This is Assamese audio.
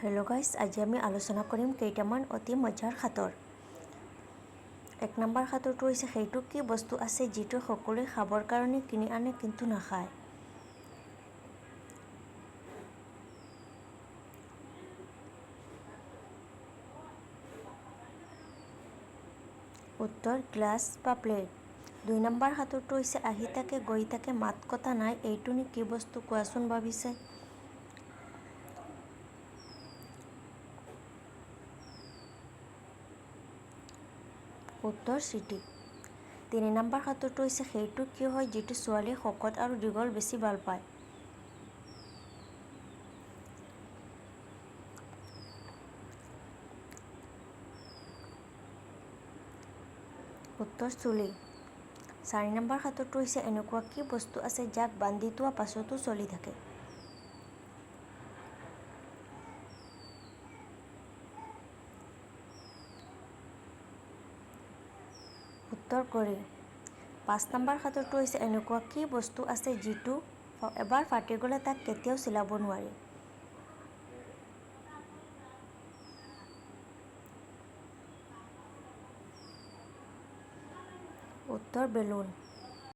হেল্ল' গাইজ, আজি আমি আলোচনা কৰিম কেইটামান অতি মজাৰ সাঁথৰ। 1 নম্বৰ সাঁথৰটো হৈছে সেইটো কি বস্তু আছে যিটো সকলোৱে খাবৰ কাৰণে কিনি আনে কিন্তু নাখায়। উত্তৰ গ্লাছ বা প্লেট। 2 নম্বৰ সাঁথৰটো হৈছে আহি থাকে গৈ থাকে মাত কথা নাই, এইটোনো কি বস্তু কোৱাচোন ভাবিছে। উত্তৰ চিটি। 3 নম্বৰ সাঁথৰটো হৈছে সেইটো কি হয় যিটো ছোৱালীয়ে শকত আৰু দীঘল বেছি ভাল পায়। উত্তৰ চুলি। 4 নম্বৰ সাঁথৰটো হৈছে এনেকুৱা কি বস্তু আছে যাক বান্ধি থোৱা পাছতো চলি থাকে। উত্তৰ ঘড়ী। 5 নম্বৰ সাঁথৰটো হৈছে এনেকুৱা কি বস্তু আছে যিটো এবাৰ ফাটি গ'লে তাক কেতিয়াও চিলাব নোৱাৰি। উত্তৰ বেলুন।